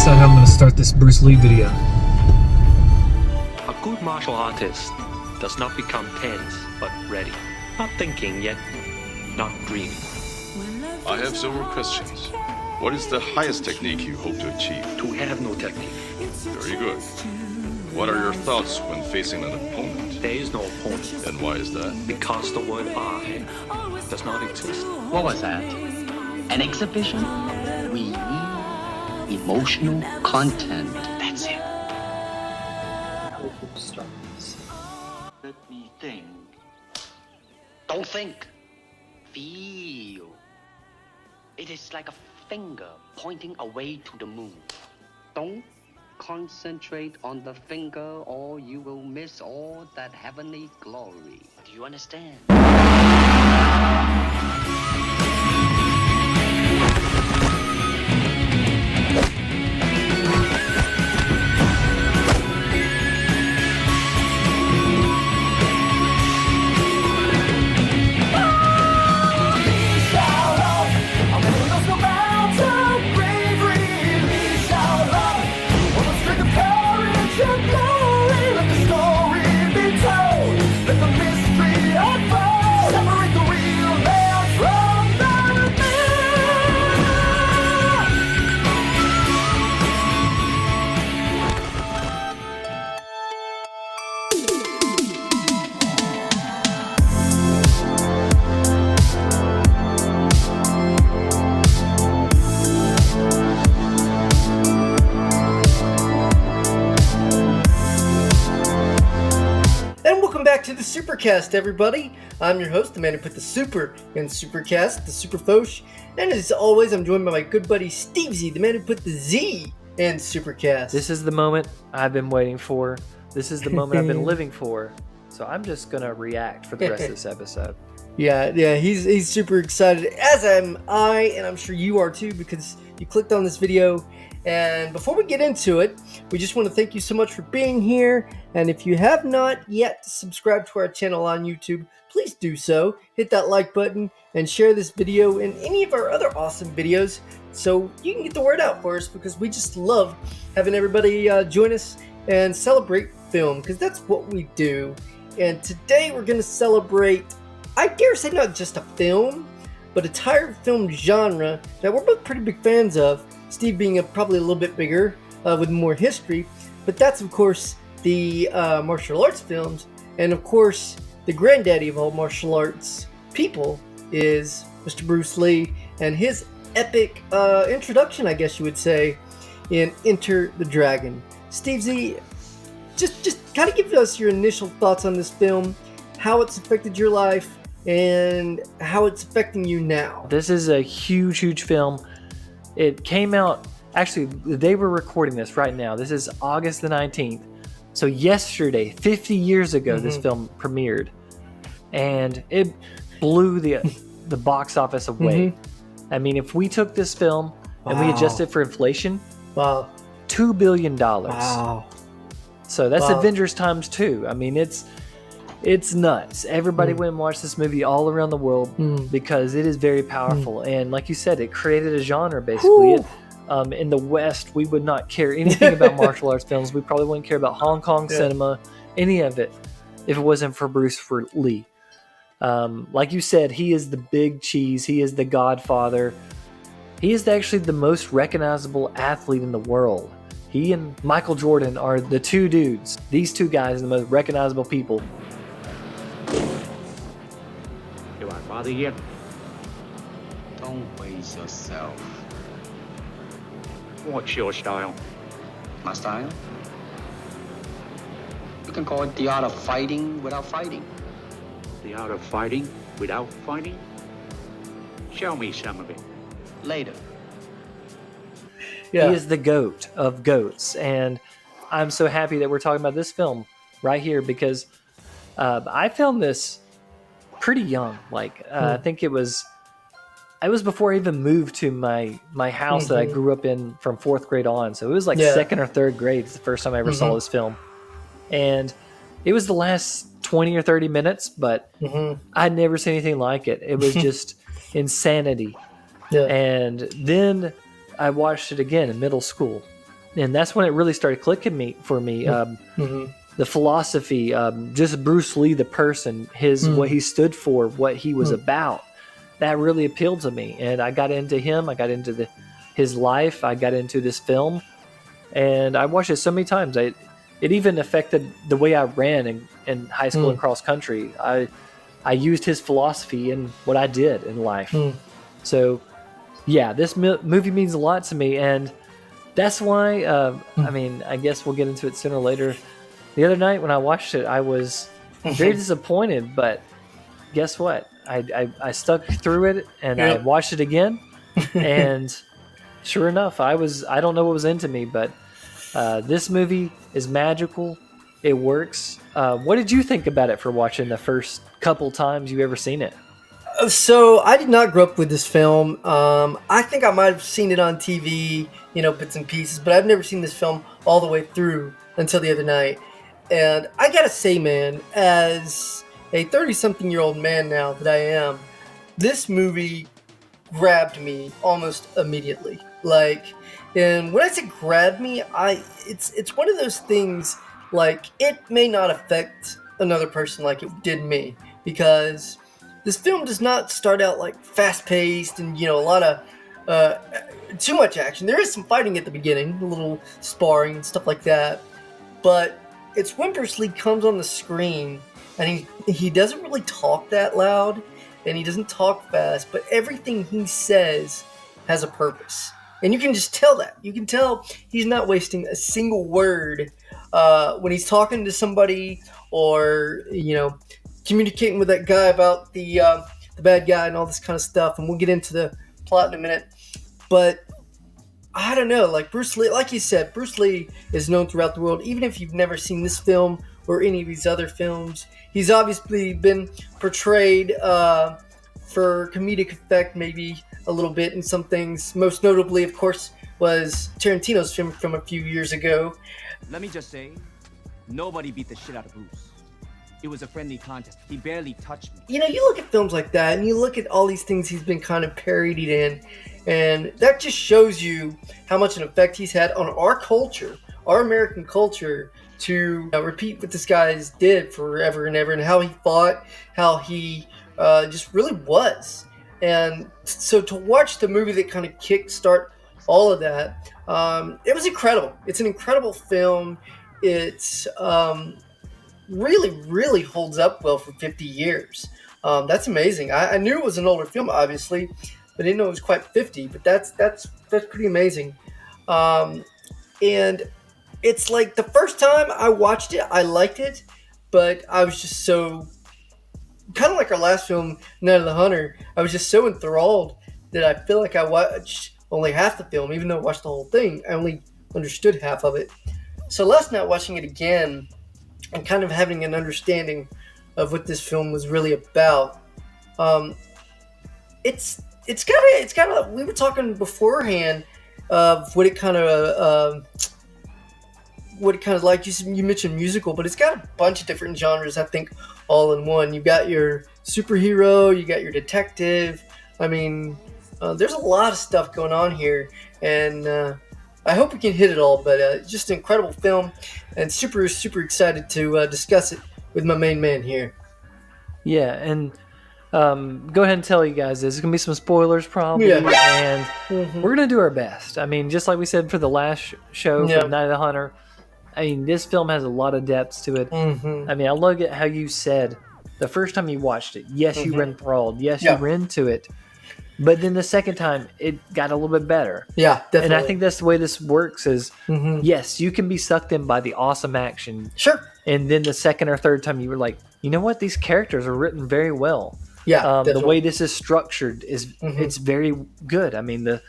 decide how I'm going to start this Bruce Lee video. A good martial artist does not become tense, but ready. Not thinking yet, not dreaming. I have several questions. What is the highest technique you hope to achieve? To have no technique. Very good. What are your thoughts when facing an opponent? There is no opponent. And why is that? Because the word I does not exist. What was that? An exhibition? We need emotional content. That's it. Let me think. Don't think. Feel. It is like a finger pointing away to the moon. Don't concentrate on the finger or you will miss all that heavenly glory. Do you understand? Back to the SuperCaZt, everybody. I'm your host, the man who put the super in SuperCaZt, the Superfosh. And as always, I'm joined by my good buddy SteveZ, the man who put the Z in SuperCaZt. This is the moment I've been waiting for. This is the moment I've been living for. So I'm just gonna react for the rest of this episode. Yeah, he's super excited, as am I, and I'm sure you are too, because you clicked on this video. And before we get into it, we just want to thank you so much for being here. And if you have not yet subscribed to our channel on YouTube, please do so. Hit that like button and share this video and any of our other awesome videos so you can get the word out for us, because we just love having everybody join us and celebrate film, because that's what we do. And today we're going to celebrate, I dare say, not just a film, but a entire film genre that we're both pretty big fans of. Steve being probably a little bit bigger with more history, but that's of course the martial arts films, and of course the granddaddy of all martial arts people is Mr. Bruce Lee and his epic introduction, I guess you would say, in Enter the Dragon. Steve Z, just kind of give us your initial thoughts on this film, how it's affected your life, and how it's affecting you now. This is a huge film. It came out, actually, they were recording this right now. This is August the 19th. So yesterday, 50 years ago, this film premiered. And it blew the box office away. I mean, if we took this film and we adjusted for inflation, $2 billion. Wow. So that's Avengers times 2. I mean, it's nuts. Everybody went and watched this movie all around the world because it is very powerful. And like you said, it created a genre, basically. In the West, we would not care anything about martial arts films. We probably wouldn't care about Hong Kong cinema, any of it, if it wasn't for Bruce Lee. Like you said, he is the big cheese. He is the godfather. He is actually the most recognizable athlete in the world. He and Michael Jordan are the two dudes. These two guys are the most recognizable people. Don't waste yourself. What's your style? My style? You can call it the art of fighting without fighting. The art of fighting without fighting? Show me some of it. Later. He is the goat of goats, and I'm so happy that we're talking about this film right here, because I filmed this pretty young. I think it was before I even moved to my house that I grew up in from 4th grade on. So it was like 2nd or 3rd grade. It's the first time I ever saw this film. And it was the last 20 or 30 minutes, but I'd never seen anything like it. It was just insanity. And then I watched it again in middle school. and that's when it really started clicking for me. The philosophy, just Bruce Lee, the person, what he stood for, what he was about, that really appealed to me. And I got into him. I got into his life. I got into this film, and I watched it so many times. It even affected the way I ran in high school and cross country. I used his philosophy in what I did in life. So, yeah, this movie means a lot to me, and that's why. I mean, I guess we'll get into it sooner or later. The other night when I watched it, I was very disappointed, but guess what? I stuck through it, and I watched it again, and sure enough, I don't know what was into me, but this movie is magical. It works. What did you think about it for watching the first couple times you've ever seen it? So I did not grow up with this film. I think I might have seen it on TV, bits and pieces, but I've never seen this film all the way through until the other night. And I gotta say, man, as a 30-something-year-old man now that I am, this movie grabbed me almost immediately. And when I say grabbed me, it's one of those things, it may not affect another person like it did me, because this film does not start out fast-paced and a lot of too much action. There is some fighting at the beginning, a little sparring and stuff like that, but it's when Bruce Lee comes on the screen, and he doesn't really talk that loud, and he doesn't talk fast, but everything he says has a purpose. And you can just tell that. You can tell he's not wasting a single word when he's talking to somebody, or, communicating with that guy about the bad guy and all this kind of stuff. And we'll get into the plot in a minute. But I don't know, Bruce Lee, like you said, Bruce Lee is known throughout the world. Even if you've never seen this film or any of these other films, he's obviously been portrayed for comedic effect, maybe a little bit in some things. Most notably, of course, was Tarantino's film from a few years ago. Let me just say, nobody beat the shit out of Bruce. It was a friendly contest. He barely touched me. You look at films like that, and you look at all these things he's been kind of parodied in, and that just shows you how much an effect he's had on our culture, our American culture, to repeat what this guy did forever and ever, and how he fought, how he just really was. And so to watch the movie that kind of kickstart all of that, it was incredible. It's an incredible film. It's really, really holds up well for 50 years. That's amazing. I knew it was an older film, obviously, but I didn't know it was quite 50. But that's pretty amazing. And it's the first time I watched it, I liked it, but I was just so, kind of like our last film, Night of the Hunter, I was just so enthralled that I feel like I watched only half the film. Even though I watched the whole thing, I only understood half of it. So last night, watching it again and kind of having an understanding of what this film was really about, it's got a, we were talking beforehand of what it kind of like. You mentioned musical, but it's got a bunch of different genres, I think, all in one. You've got your superhero, you got your detective. I mean, there's a lot of stuff going on here, and I hope we can hit it all. But just an incredible film, and super excited to discuss it with my main man here. Yeah, and go ahead and tell you guys, there's going to be some spoilers probably, and we're going to do our best. I mean, just like we said for the last show for Night of the Hunter, I mean, this film has a lot of depths to it. I mean, I look at how you said the first time you watched it, yes, you were enthralled, yes, you were into it, but then the second time, it got a little bit better. Yeah, definitely. And I think that's the way this works is, yes, you can be sucked in by the awesome action. Sure. And then the second or third time, you were like, you know what? These characters are written very well. Yeah, the way this is structured is it's very good. I mean, the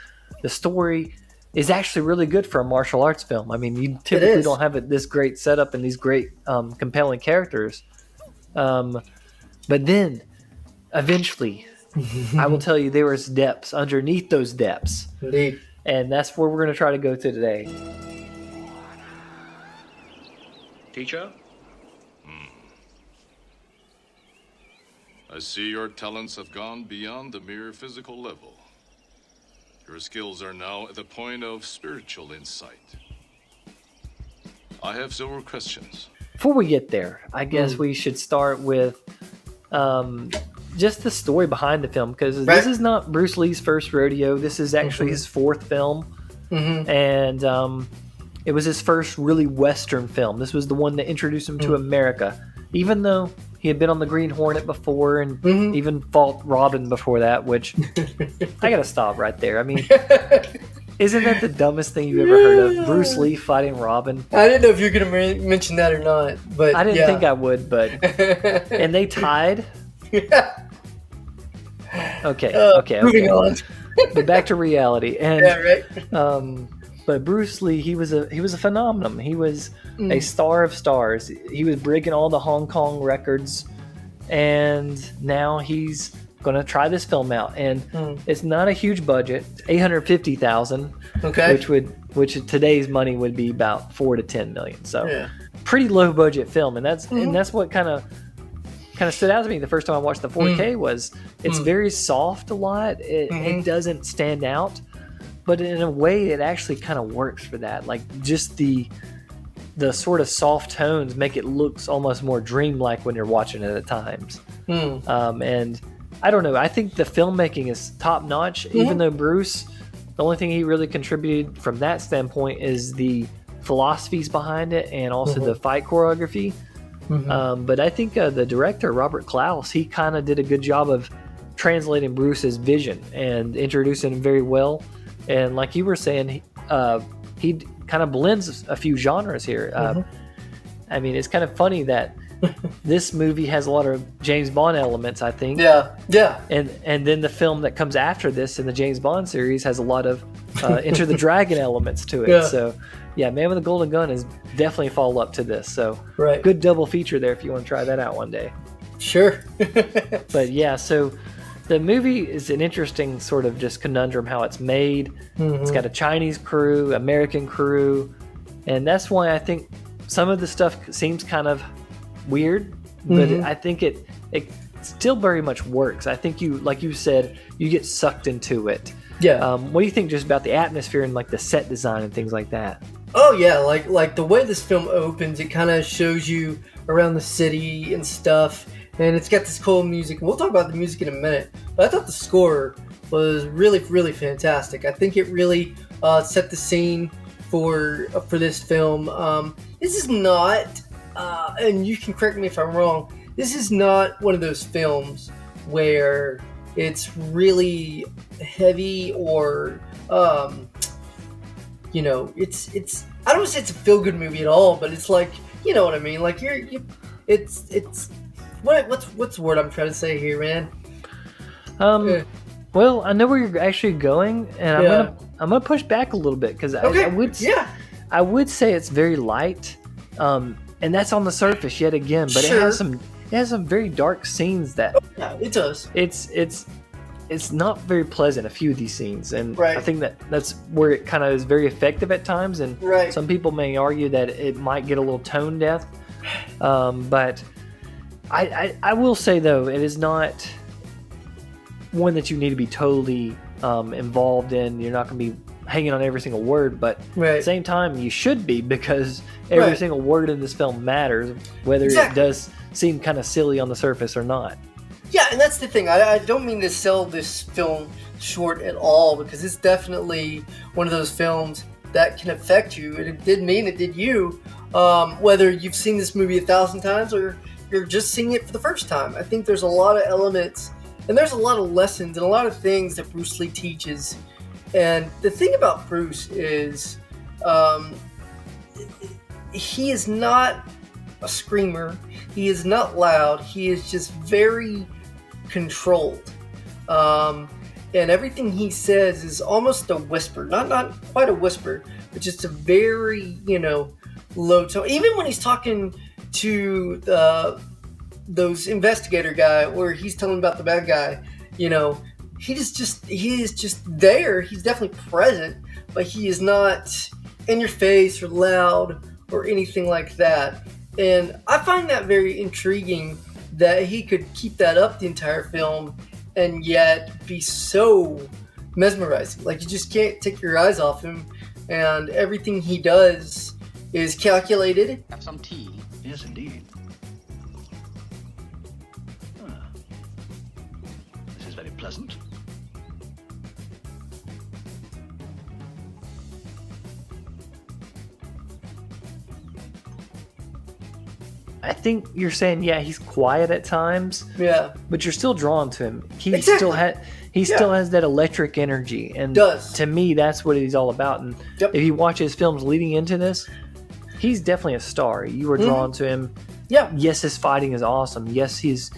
story is actually really good for a martial arts film. I mean, you typically don't have this great setup and these great compelling characters. But then, eventually, I will tell you there was depths underneath those depths. Indeed. And that's where we're going to try to go to today. Teacher? I see your talents have gone beyond the mere physical level. Your skills are now at the point of spiritual insight. I have several questions. Before we get there, I guess we should start with just the story behind the film, because this is not Bruce Lee's first rodeo. This is actually his fourth film, and it was his first really Western film. This was the one that introduced him to America, even though he had been on the Green Hornet before and even fought Robin before that, which I gotta stop right there. I mean, isn't that the dumbest thing you've ever heard of? Bruce Lee fighting Robin? I didn't know if you were going to mention that or not, but I didn't think I would, but... And they tied? Okay. Moving on. But back to reality. And, right. But Bruce Lee, he was a phenomenon. He was a star of stars. He was breaking all the Hong Kong records, and now he's going to try this film out. And it's not a huge budget, $850,000, which in today's money would be about $4 to $10 million. So pretty low budget film, and that's what kind of stood out to me the first time I watched the 4K was it's very soft a lot. It doesn't stand out. But in a way, it actually kind of works for that. Like, just the sort of soft tones make it look almost more dreamlike when you're watching it at times. And I don't know. I think the filmmaking is top notch, even though Bruce, the only thing he really contributed from that standpoint is the philosophies behind it and also the fight choreography. But I think the director, Robert Klaus, he kind of did a good job of translating Bruce's vision and introducing him very well. And like you were saying, he kind of blends a few genres here. I mean, it's kind of funny that this movie has a lot of James Bond elements, I think. Yeah. And then the film that comes after this in the James Bond series has a lot of Enter the Dragon elements to it. So, yeah, Man with the Golden Gun is definitely a follow-up to this. So, good double feature there if you want to try that out one day. Sure. But, yeah, so... The movie is an interesting sort of just conundrum how it's made. It's got a Chinese crew, American crew, and that's why I think some of the stuff seems kind of weird, but I think it still very much works. I think like you said, you get sucked into it. Yeah. What do you think just about the atmosphere and like the set design and things like that? Oh yeah, like the way this film opens, it kind of shows you around the city and stuff. And it's got this cool music. We'll talk about the music in a minute. But I thought the score was really, really fantastic. I think it really set the scene for this film. This is not, and you can correct me if I'm wrong, this is not one of those films where it's really heavy or, it's I don't want to say it's a feel-good movie at all, but it's like, you know what I mean? Like it's what's the word I'm trying to say here, man? Well, I know where you're actually going, and I'm gonna push back a little bit because I would say it's very light, and that's on the surface yet again. But it has some very dark scenes that it does. It's not very pleasant, a few of these scenes, and I think that's where it kind of is very effective at times. And some people may argue that it might get a little tone deaf, but I will say, though, it is not one that you need to be totally involved in. You're not going to be hanging on every single word, but at the same time, you should be, because every single word in this film matters, whether it does seem kind of silly on the surface or not. Yeah, and that's the thing. I don't mean to sell this film short at all, because it's definitely one of those films that can affect you, and it did me and it did you, whether you've seen this movie 1,000 times or you're just seeing it for the first time. I think there's a lot of elements and there's a lot of lessons and a lot of things that Bruce Lee teaches. And the thing about Bruce is he is not a screamer. He is not loud. He is just very controlled. And everything he says is almost a whisper. Not quite a whisper, but just a very, low tone. Even when he's talking to those investigator guy, where he's telling about the bad guy, he is just there. He's definitely present, but he is not in your face or loud or anything like that. And I find that very intriguing, that he could keep that up the entire film and yet be so mesmerizing. Like, you just can't take your eyes off him, and everything he does is calculated. Have some tea. Yes, indeed. Ah, this is very pleasant. I think you're saying, yeah, he's quiet at times. Yeah. But you're still drawn to him. He Exactly. still has that electric energy, and Does. to me, that's what he's all about. And Yep. if you watch his films leading into this, he's definitely a star. You were drawn to him. Yeah. Yes, his fighting is awesome. Yes, his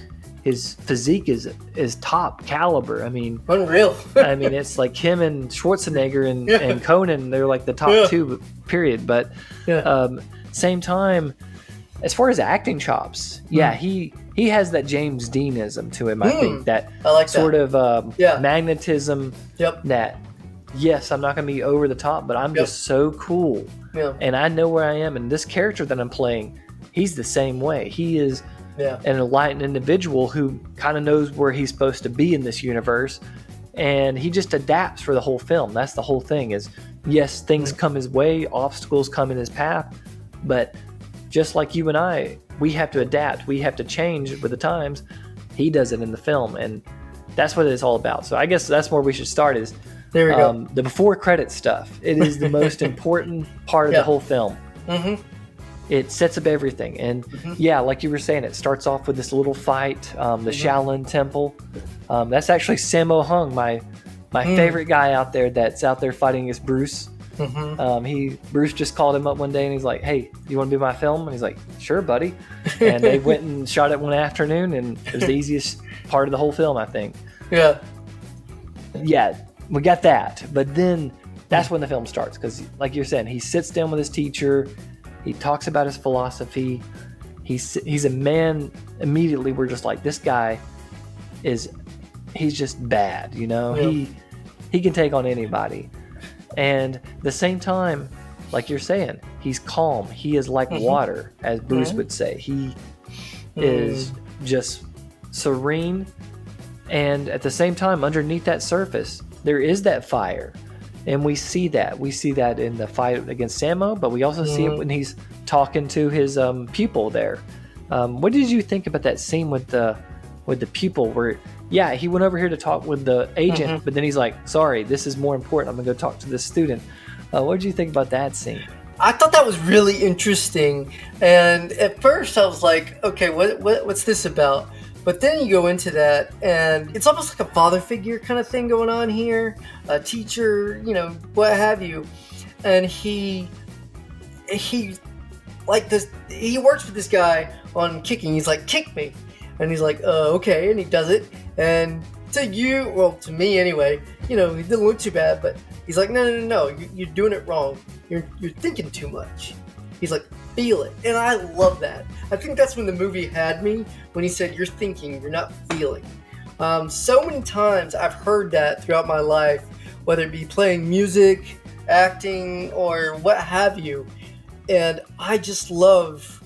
physique is top caliber. I mean, Unreal. it's like him and Schwarzenegger and Conan. They're like the top two. Period. But same time, as far as acting chops, he has that James Deanism to him. I think that I like sort that. of magnetism. Yep. That yes, I'm not going to be over the top, but I'm just so cool, and I know where I am. And this character that I'm playing, he's the same way. He is an enlightened individual who kind of knows where he's supposed to be in this universe, and he just adapts for the whole film. That's the whole thing. Is yes, things come his way, obstacles come in his path, but just like you and I, we have to adapt. We have to change with the times. He does it in the film, and that's what it's all about. So I guess that's where we should start is There we go. the before credit stuff. It is the most important part of the whole film. Mm-hmm. It sets up everything. And like you were saying, it starts off with this little fight, the Shaolin Temple. That's actually Sammo Hung, my favorite guy out there that's out there fighting against Bruce. Bruce just called him up one day and he's like, "Hey, you want to be my film?" And he's like, "Sure, buddy." And they went and shot it one afternoon, and it was the easiest part of the whole film, I think. Yeah. Yeah, we got that. But then that's when the film starts, because like you're saying, he sits down with his teacher, he talks about his philosophy. He's a man. Immediately we're just like, this guy he's just bad, he can take on anybody. And at the same time, like you're saying, he's calm. He is like water, as Bruce would say. He is just serene. And at the same time, underneath that surface, there is that fire. And we see that. We see that in the fight against Sammo, but we also see it when he's talking to his pupil there. What did you think about that scene with the pupil where... Yeah, he went over here to talk with the agent, but then he's like, "Sorry, this is more important. I'm going to go talk to this student." What did you think about that scene? I thought that was really interesting. And at first I was like, okay, what's this about? But then you go into that, and it's almost like a father figure kind of thing going on here. A teacher, what have you. And he like this, he works with this guy on kicking. He's like, "Kick me." And he's like, okay. And he does it. And to me anyway, he didn't look too bad, but he's like, no, you're doing it wrong. You're thinking too much. He's like, feel it. And I love that. I think that's when the movie had me, when he said, you're thinking, you're not feeling. So many times I've heard that throughout my life, whether it be playing music, acting, or what have you. And I just love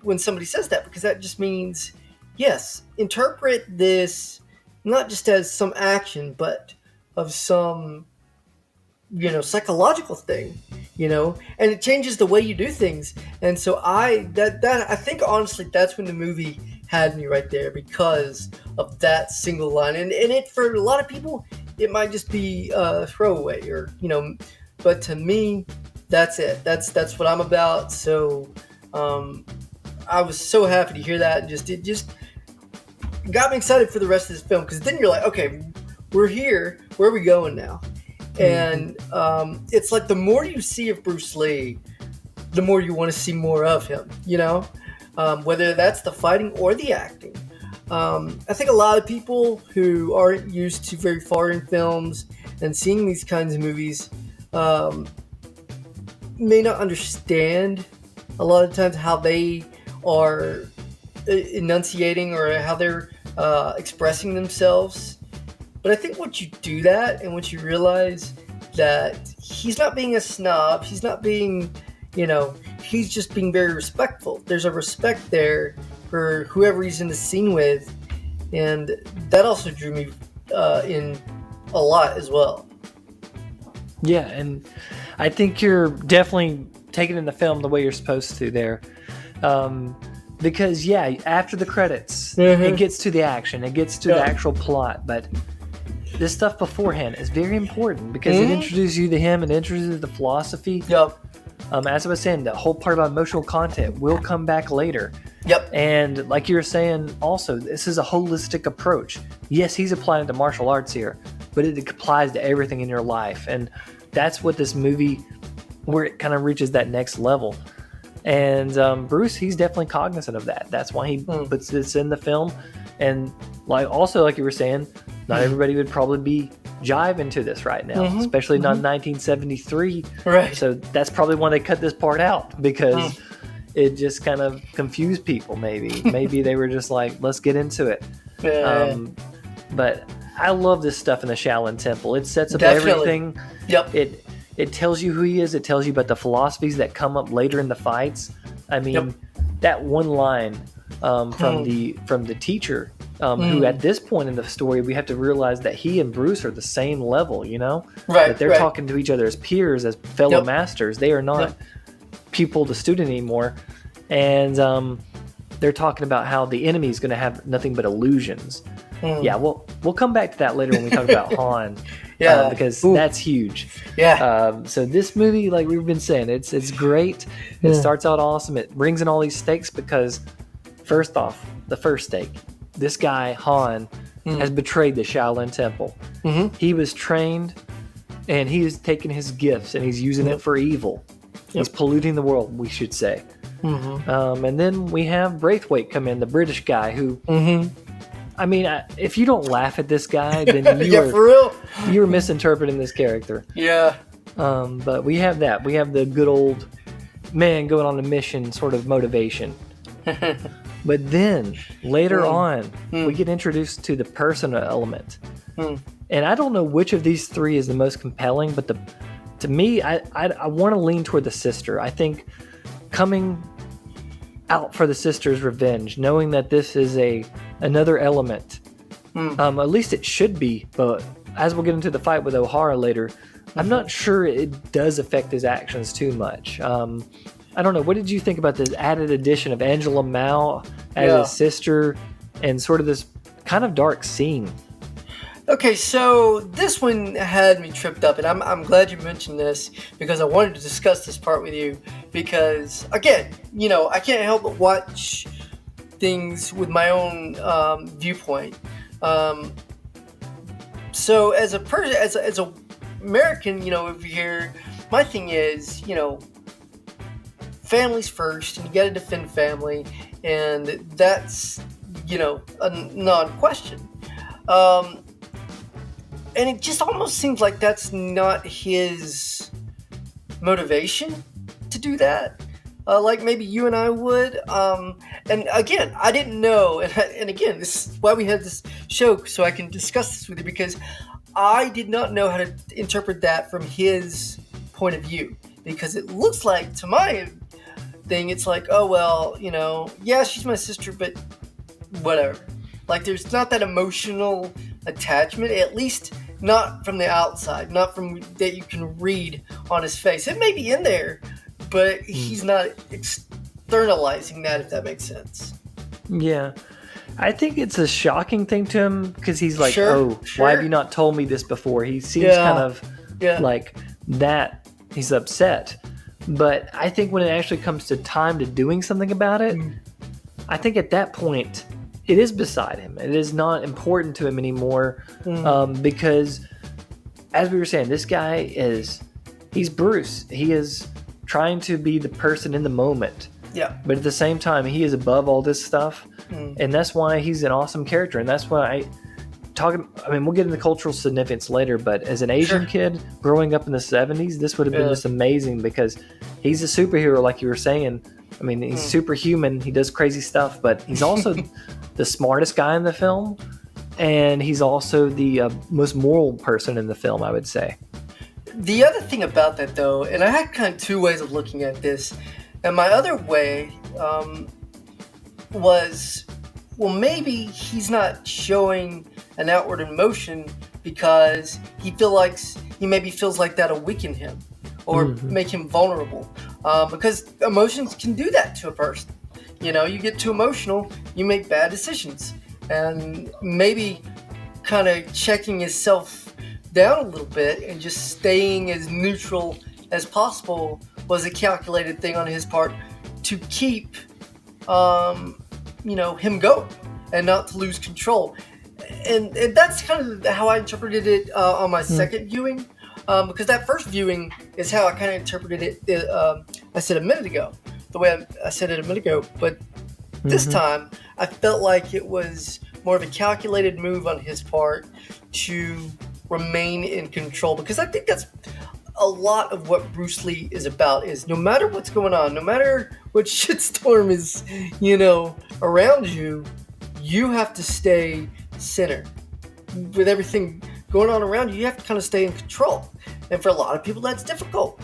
when somebody says that, because that just means... Yes, interpret this not just as some action, but of some, psychological thing, and it changes the way you do things. And so I think honestly that's when the movie had me right there, because of that single line. And it, for a lot of people, it might just be a throwaway, or but to me, that's it. That's what I'm about. So I was so happy to hear that, and it just got me excited for the rest of this film, because then you're like, okay, we're here, where are we going now? And it's like the more you see of Bruce Lee, the more you want to see more of him, whether that's the fighting or the acting. I think a lot of people who aren't used to very foreign films and seeing these kinds of movies may not understand a lot of times how they are enunciating or how they're expressing themselves. But I think once you do that, and once you realize that he's not being a snob, he's not being, he's just being very respectful. There's a respect there for whoever he's in the scene with, and that also drew me in a lot as well. Yeah, and I think you're definitely take it in the film the way you're supposed to there. Because after the credits, it gets to the action, it gets to the actual plot, but this stuff beforehand is very important because it introduces you to him and introduces the philosophy. Yep. As I was saying, the whole part about emotional content will come back later. Yep. And like you were saying, also, this is a holistic approach. Yes, he's applying it to martial arts here, but it applies to everything in your life. And that's what this movie, where it kind of reaches that next level. And Bruce, he's definitely cognizant of that. That's why he puts this in the film. And like you were saying, not everybody would probably be jiving to this right now, especially not in 1973. Right. So that's probably why they cut this part out, because it just kind of confused people. Maybe they were just like, let's get into it. But I love this stuff in the Shaolin Temple. It sets up everything. Yep. It tells you who he is. It tells you about the philosophies that come up later in the fights. I mean, that one line from the teacher, who at this point in the story, we have to realize that he and Bruce are the same level, you know? Right. That they're talking to each other as peers, as fellow masters. They are not pupil to student anymore. And they're talking about how the enemy is going to have nothing but illusions. Yeah, we'll come back to that later when we talk about Han. Because that's huge. So this movie, like we've been saying, it's great. It starts out awesome. It brings in all these stakes because, first off, the first stake, this guy Han has betrayed the Shaolin Temple. He was trained, and he has taken his gifts and he's using it for evil. He's polluting the world, we should say. And then we have Braithwaite come in, the British guy who. I mean, if you don't laugh at this guy, then you're misinterpreting this character. Yeah. But we have that. We have the good old man going on a mission sort of motivation. But then later on, we get introduced to the personal element. And I don't know which of these three is the most compelling, but to me, I want to lean toward the sister. I think coming out for the sister's revenge, knowing that this is another element. At least it should be, but as we'll get into the fight with O'Hara later, I'm not sure it does affect his actions too much. I don't know. What did you think about this added addition of Angela Mao as his sister and sort of this kind of dark scene? Okay, so this one had me tripped up, and I'm glad you mentioned this because I wanted to discuss this part with you because, again, you know, I can't help but watch things with my own viewpoint. So as a person, as a American, you know, over here, my thing is, you know, family's first, and you got to defend family, and that's, you know, a non-question. And it just almost seems like that's not his motivation to do that. Like maybe you and I would. And again, I didn't know. And again, this is why we had this show, so I can discuss this with you, because I did not know how to interpret that from his point of view. Because it looks like, to my thing, it's like, oh, well, you know, yeah, she's my sister, but whatever. Like, there's not that emotional attachment, at least not from the outside, not from that you can read on his face. It may be in there, but he's not externalizing that, if that makes sense. Yeah. I think it's a shocking thing to him because he's like, why have you not told me this before? He seems kind of like that. He's upset. But I think when it actually comes to time to doing something about it, I think at that point, it is beside him. It is not important to him anymore because, as we were saying, this guy he's Bruce. He is trying to be the person in the moment. Yeah. But at the same time, he is above all this stuff. And that's why he's an awesome character. And that's why we'll get into cultural significance later, but as an Asian kid growing up in the 70s, this would have been just amazing because he's a superhero, like you were saying. I mean, he's superhuman. He does crazy stuff, but he's also the smartest guy in the film, and he's also the most moral person in the film, I would say. The other thing about that, though, and I had kind of two ways of looking at this, and my other way was, well, maybe he's not showing an outward emotion because he maybe feels like that'll weaken him or make him vulnerable. because emotions can do that to a person. You know, you get too emotional, you make bad decisions, and maybe kind of checking yourself down a little bit and just staying as neutral as possible was a calculated thing on his part to keep, him going and not to lose control. And that's kind of how I interpreted it on my second viewing, because that first viewing is how I kind of interpreted it. I said a minute ago, the way I said it a minute ago, but this time I felt like it was more of a calculated move on his part to remain in control, because I think that's a lot of what Bruce Lee is about. Is no matter what's going on, no matter what shitstorm is, around you, you have to stay centered. With everything going on around you, you have to kind of stay in control. And for a lot of people, that's difficult.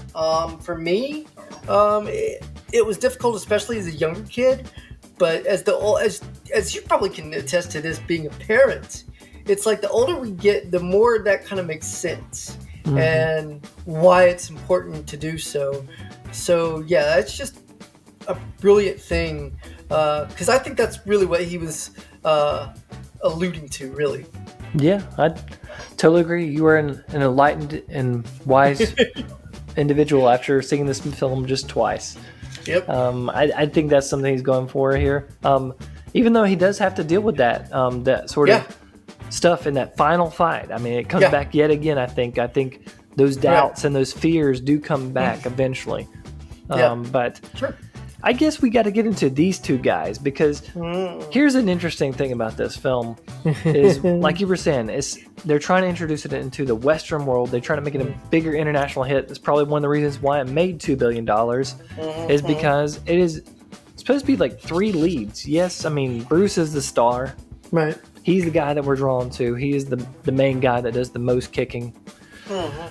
For me, it was difficult, especially as a younger kid. But as you probably can attest to this, being a parent, it's like the older we get, the more that kind of makes sense, and why it's important to do so. So yeah, it's just a brilliant thing, because I think that's really what he was alluding to, really. Yeah, I totally agree. You are an enlightened and wise individual after seeing this film just twice. Yep. I think that's something he's going for here. Even though he does have to deal with that sort of stuff in that final fight. I mean, it comes back yet again. I think those doubts and those fears do come back eventually. But sure. I guess we got to get into these two guys, because here's an interesting thing about this film is, like you were saying, they're trying to introduce it into the Western world. They're trying to make it a bigger international hit. That's probably one of the reasons why it made $2 billion is because it is supposed to be like three leads. Yes, I mean, Bruce is the star. Right. He's the guy that we're drawn to. He is the main guy that does the most kicking.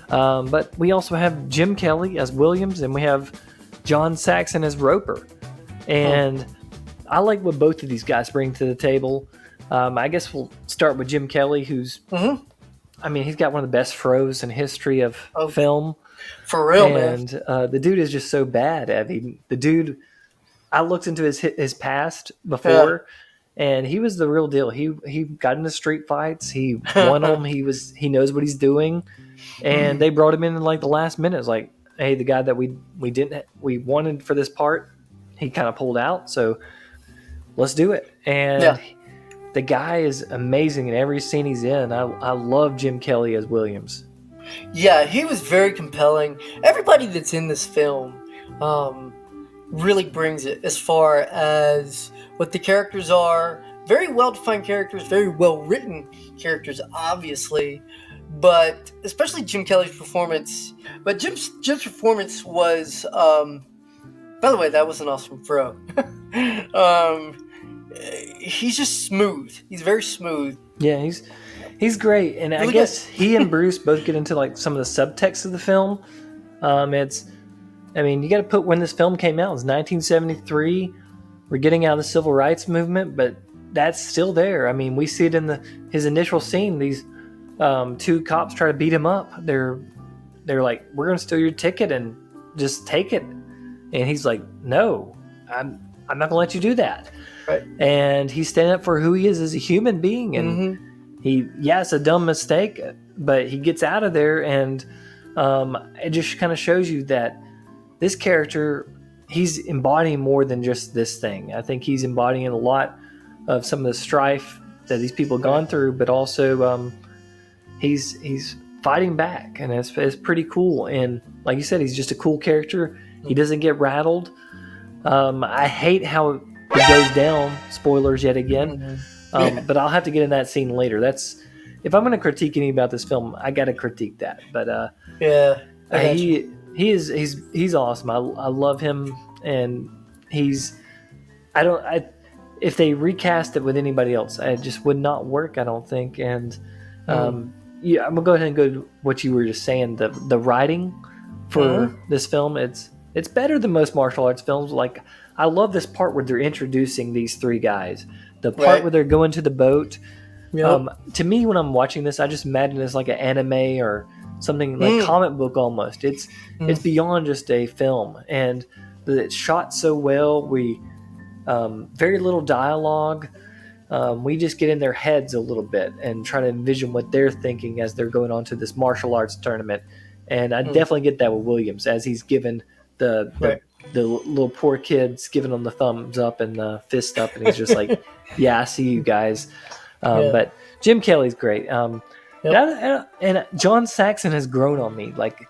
But we also have Jim Kelly as Williams, and we have John Saxon as Roper. And I like what both of these guys bring to the table. I guess we'll start with Jim Kelly, who's, I mean, he's got one of the best throws in history of film. For real, and, man. The dude is just so bad. I mean, the dude, I looked into his past before, and he was the real deal. He got into street fights. He won them. He knows what he's doing. And they brought him in like the last minute. It's like, hey, the guy that we wanted for this part, he kind of pulled out, so let's do it. And the guy is amazing in every scene he's in. I love Jim Kelly as Williams. Yeah, he was very compelling. Everybody that's in this film really brings it as far as what the characters are. Very well-defined characters, very well-written characters, obviously. But especially Jim Kelly's performance. But Jim's performance was, by the way, that was an awesome throw. He's just smooth. He's very smooth. Yeah, he's great. And really, I guess he and Bruce both get into like some of the subtext of the film. You got to put when this film came out. It was 1973. We're getting out of the civil rights movement, but that's still there. I mean, we see it in his initial scene. These two cops try to beat him up. They're like, we're going to steal your ticket and just take it. And he's like, no, I'm not going to let you do that. Right. And he's standing up for who he is as a human being. And it's a dumb mistake, but he gets out of there. And it just kind of shows you that this character, he's embodying more than just this thing. I think he's embodying a lot of some of the strife that these people have gone through, but also he's fighting back, and it's pretty cool. And like you said, he's just a cool character. He doesn't get rattled. I hate how it goes down. Spoilers yet again. But I'll have to get in that scene later. That's if I'm going to critique anything about this film, I got to critique that. But he's awesome. I love him, and if they recast it with anybody else, it just would not work, I don't think. And I'm gonna go ahead and go to what you were just saying. The writing for this film, it's better than most martial arts films. Like, I love this part where they're introducing these three guys. The part where they're going to the boat. To me, when I'm watching this, I just imagine it's like an anime or something like comic book almost. It's beyond just a film, and it's shot so well. We very little dialogue. We just get in their heads a little bit and try to envision what they're thinking as they're going on to this martial arts tournament. And I definitely get that with Williams as he's given the little poor kids giving him the thumbs up and the fist up, and he's just like, "Yeah, I see you guys." But Jim Kelly's great. And John Saxon has grown on me. Like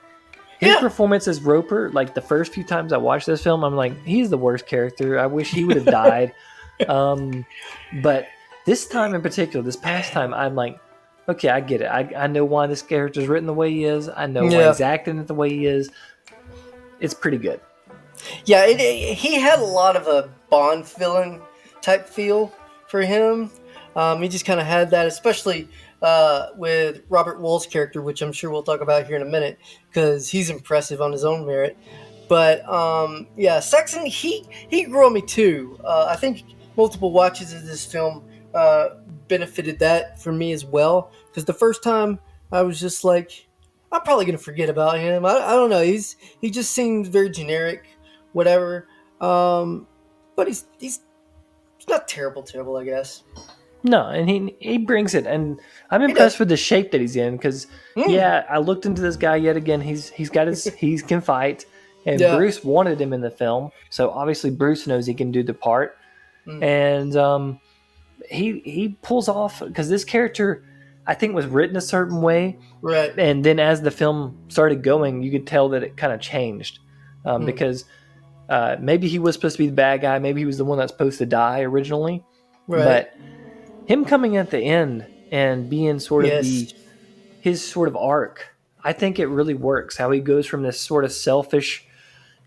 his performance as Roper, like the first few times I watched this film, I'm like, he's the worst character. I wish he would have died. But this time in particular, this past time, I'm like, okay, I get it. I know why this character's written the way he is. I know why he's acting it the way he is. It's pretty good. Yeah, he had a lot of a Bond villain type feel for him. He just kind of had that, especially with Robert Wuhl's character, which I'm sure we'll talk about here in a minute, because he's impressive on his own merit. But Saxon, he grew on me too. I think multiple watches of this film benefited that for me as well, because the first time I was just like, I'm probably gonna forget about him. I don't know. He just seemed very generic, whatever. But he's not terrible, I guess. No, and he brings it, and I'm impressed with the shape that he's in, because I looked into this guy yet again. He can fight, and Bruce wanted him in the film, so obviously Bruce knows he can do the part, and he pulls off, because this character I think was written a certain way, right? And then as the film started going, you could tell that it kind of changed, because maybe he was supposed to be the bad guy, maybe he was the one that's supposed to die originally, right? But him coming at the end and being sort of his sort of arc, I think it really works. How he goes from this sort of selfish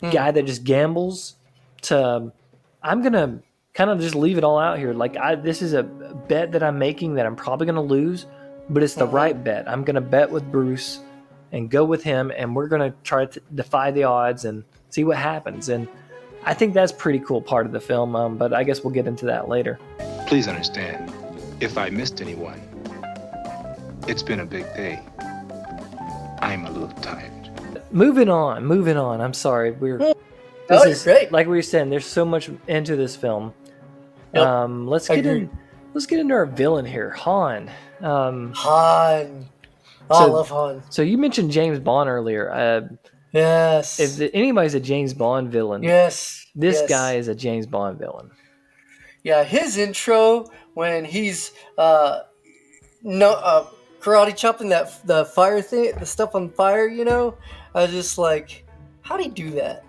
guy that just gambles to, I'm gonna kind of just leave it all out here. Like this is a bet that I'm making that I'm probably gonna lose, but it's the right bet. I'm gonna bet with Bruce and go with him, and we're gonna try to defy the odds and see what happens. And I think that's a pretty cool part of the film. But I guess we'll get into that later. Please understand, if I missed anyone, it's been a big day. I'm a little tired. Moving on. I'm sorry. This is great. Like we were saying, there's so much into this film. Yep. Let's get into our villain here, Han. Han. I love Han. So you mentioned James Bond earlier. Yes. If anybody's a James Bond villain, this guy is a James Bond villain. Yeah, his intro when he's karate chopping the fire thing, the stuff on fire, I was just like, how'd he do that?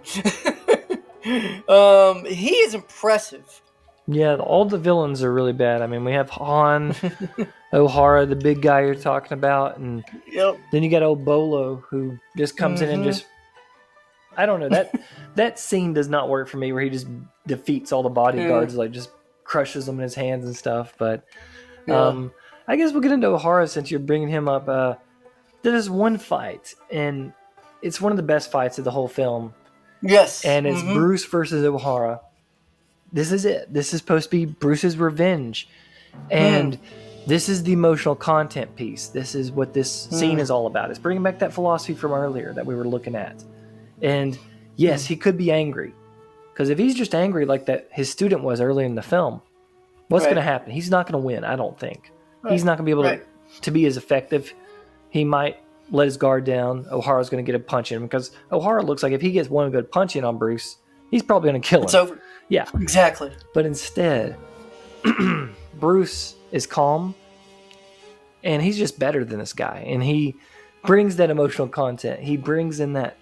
He is impressive. Yeah, all the villains are really bad. I mean, we have Han, O'Hara, the big guy you're talking about, and then you got old Bolo, who just comes in and just, I don't know, that scene does not work for me, where he just defeats all the bodyguards, like just crushes them in his hands and stuff. But I guess we'll get into O'Hara since you're bringing him up. There's one fight, and it's one of the best fights of the whole film. Yes. And it's Bruce versus O'Hara. This is it. This is supposed to be Bruce's revenge. And this is the emotional content piece. This is what this scene is all about. It's bringing back that philosophy from earlier that we were looking at. And yes, he could be angry. Because if he's just angry like that his student was earlier in the film, what's going to happen? He's not going to win, I don't think. He's not going to be able to be as effective. He might let his guard down. O'Hara's going to get a punch in him, because O'Hara looks like if he gets one good punch in on Bruce, he's probably going to kill him. It's over. Yeah. Exactly. But instead, Bruce is calm, and he's just better than this guy. And he brings that emotional content. He brings in that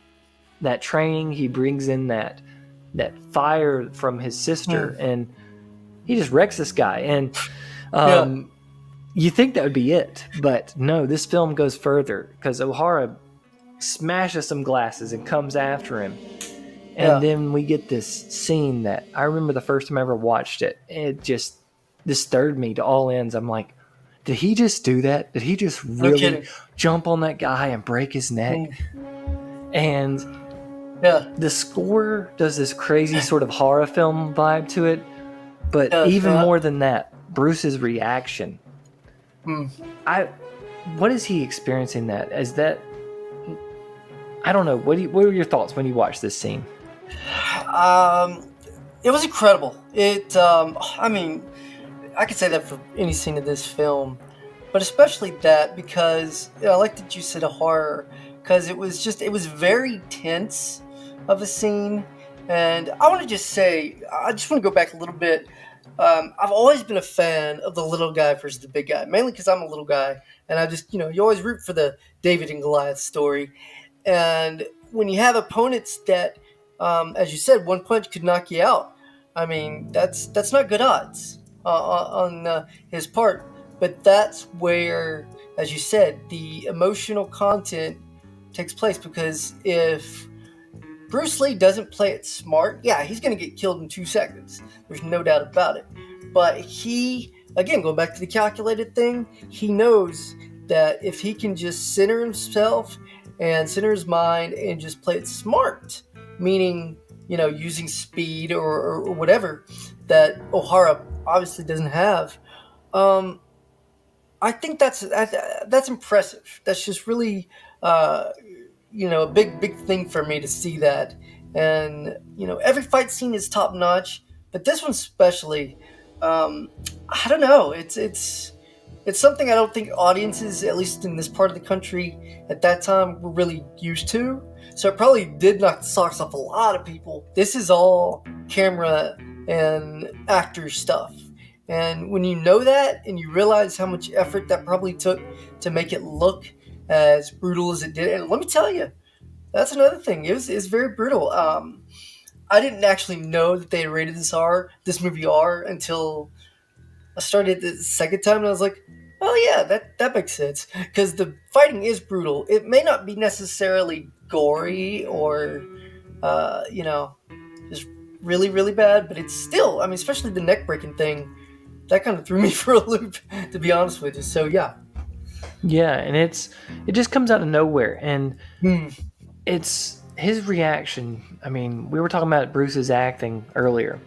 training. He brings in that fire from his sister, and he just wrecks this guy. And you think that would be it, but no, this film goes further, because O'Hara smashes some glasses and comes after him. And then we get this scene that I remember the first time I ever watched it. It just disturbed me to all ends. I'm like, did he just do that? Did he just really jump on that guy and break his neck? And the score does this crazy sort of horror film vibe to it. But even more than that, Bruce's reaction. What is he experiencing that? Is that I don't know. What were your thoughts when you watched this scene? It was incredible. I mean, I could say that for any scene of this film, but especially that because I like that you said a horror, because it was very tense of a scene. And I want to just say, I just want to go back a little bit. I've always been a fan of the little guy versus the big guy, mainly because I'm a little guy, and I just, you always root for the David and Goliath story. And when you have opponents that, as you said, one punch could knock you out, I mean, that's not good odds on his part. But that's where, as you said, the emotional content takes place, because if Bruce Lee doesn't play it smart, yeah, he's going to get killed in 2 seconds. There's no doubt about it. But he, again, going back to the calculated thing, he knows that if he can just center himself and center his mind and just play it smart, meaning, using speed or whatever that O'Hara obviously doesn't have, I think that's impressive. That's just really, a big thing for me to see that. And, every fight scene is top notch, but this one especially, I don't know. It's something I don't think audiences, at least in this part of the country at that time, were really used to. So it probably did knock the socks off a lot of people. This is all camera and actor stuff. And when you know that and you realize how much effort that probably took to make it look as brutal as it did, and let me tell you, that's another thing. It was very brutal. I didn't actually know that they had rated this movie R, until I started the second time, and I was like, oh yeah, that makes sense. Because the fighting is brutal. It may not be necessarily gory or, just really, really bad, but it's still, I mean, especially the neck breaking thing, that kind of threw me for a loop, to be honest with you. So yeah. Yeah, and it just comes out of nowhere, and it's his reaction. I mean, we were talking about Bruce's acting earlier.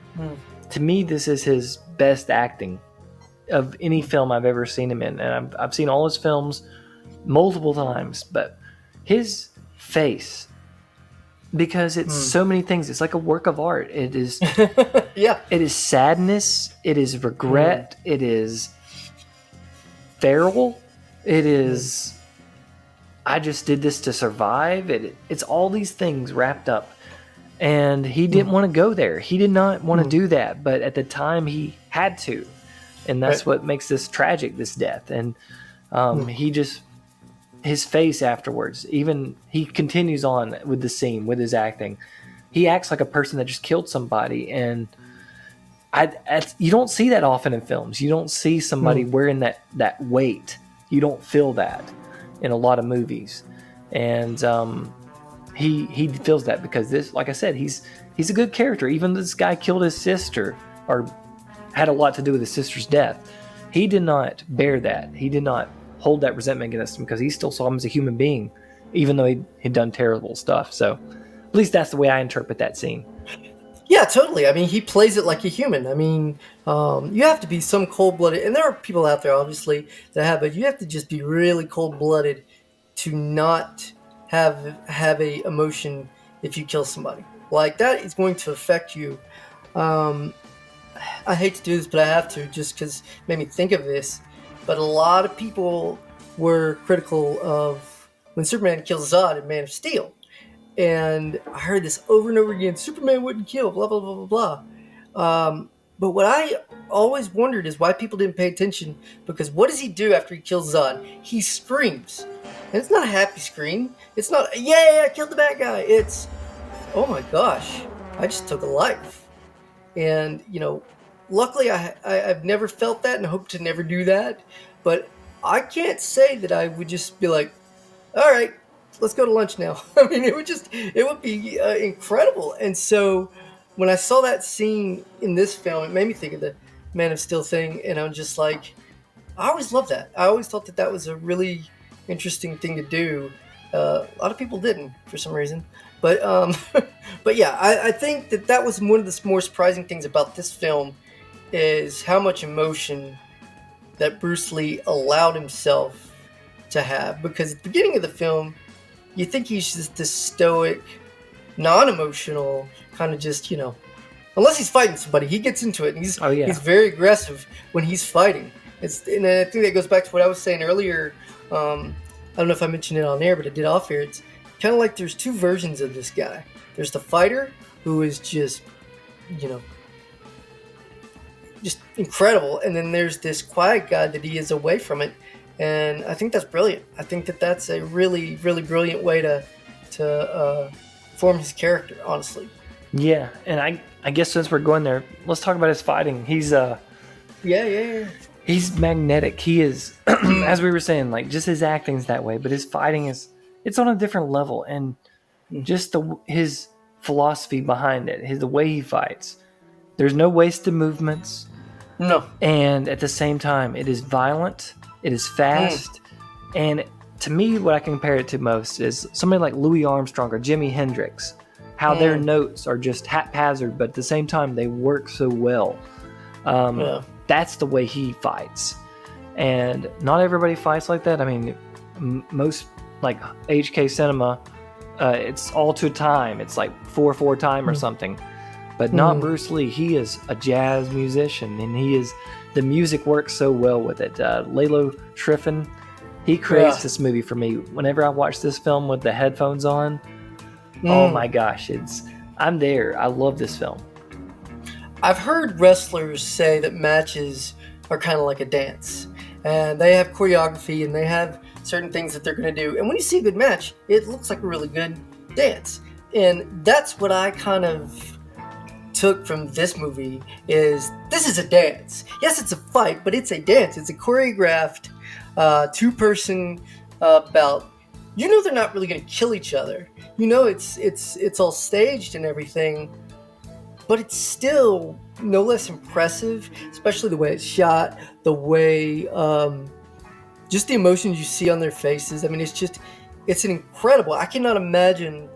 To me, this is his best acting of any film I've ever seen him in, and I've seen all his films multiple times, but his face, because it's so many things, it's like a work of art. It is yeah. It is sadness, it is regret, it is feral, it is I just did this to survive. It's all these things wrapped up, and he didn't want to go there. He did not want to do that, but at the time he had to, and that's what makes this tragic, this death. And his face afterwards, even he continues on with the scene, with his acting. He acts like a person that just killed somebody, and you don't see that often in films. You don't see somebody wearing that weight. You don't feel that in a lot of movies, and he feels that, because this, like I said, he's a good character. Even though this guy killed his sister, or had a lot to do with his sister's death, he did not bear that. He did not hold that resentment against him, because he still saw him as a human being, even though he'd done terrible stuff. So at least that's the way I interpret that scene. Yeah, totally. I mean, he plays it like a human. I mean, you have to be some cold-blooded, and there are people out there, obviously, that have, but you have to just be really cold-blooded to not have a emotion if you kill somebody. Like, that is going to affect you. I hate to do this, but I have to, just because it made me think of this. But a lot of people were critical of when Superman kills Zod in Man of Steel. And I heard this over and over again: Superman wouldn't kill, blah, blah, blah, blah, blah. But what I always wondered is why people didn't pay attention, because what does he do after he kills Zod? He screams. And it's not a happy scream. It's not, yeah, I killed the bad guy. It's, oh my gosh, I just took a life. And, luckily I've never felt that and hope to never do that. But I can't say that I would just be like, all right, let's go to lunch now. I mean, it would be incredible. And so when I saw that scene in this film, it made me think of the Man of Steel thing. And I'm just like, I always loved that. I always thought that was a really interesting thing to do. A lot of people didn't, for some reason. But but yeah, I think that was one of the more surprising things about this film, is how much emotion that Bruce Lee allowed himself to have. Because at the beginning of the film, you think he's just this stoic, non-emotional kind of just, unless he's fighting somebody, he gets into it, and he's very aggressive when he's fighting. And I think that goes back to what I was saying earlier. I don't know if I mentioned it on air, but I did off air. It's kind of like there's two versions of this guy. There's the fighter who is just, just incredible, and then there's this quiet guy that he is away from it, and I think that's brilliant. I think that that's a really, really brilliant way to form his character, honestly. Yeah, and I guess since we're going there, let's talk about his fighting. He's he's magnetic. He is, as we were saying, like just his acting's that way, but his fighting it's on a different level, and just his philosophy behind it, the way he fights. There's no wasted movements. No. And at the same time, it is violent, it is fast, and to me, what I compare it to most is somebody like Louis Armstrong or Jimi Hendrix, how their notes are just haphazard, but at the same time, they work so well. That's the way he fights. And not everybody fights like that. I mean, most, like HK Cinema, it's all to time. It's like 4/4 time or something. But not Bruce Lee. He is a jazz musician, and the music works so well with it. Lalo Schriffin, he creates this movie for me. Whenever I watch this film with the headphones on, oh my gosh, I'm there. I love this film. I've heard wrestlers say that matches are kind of like a dance, and they have choreography, and they have certain things that they're going to do. And when you see a good match, it looks like a really good dance. And that's what I kind of took from this movie is this is a dance. Yes, it's a fight, but it's a dance. It's a choreographed two-person bout. They're not really going to kill each other. It's all staged and everything, but it's still no less impressive, especially the way it's shot, the way just the emotions you see on their faces. I mean, it's an incredible. I cannot imagine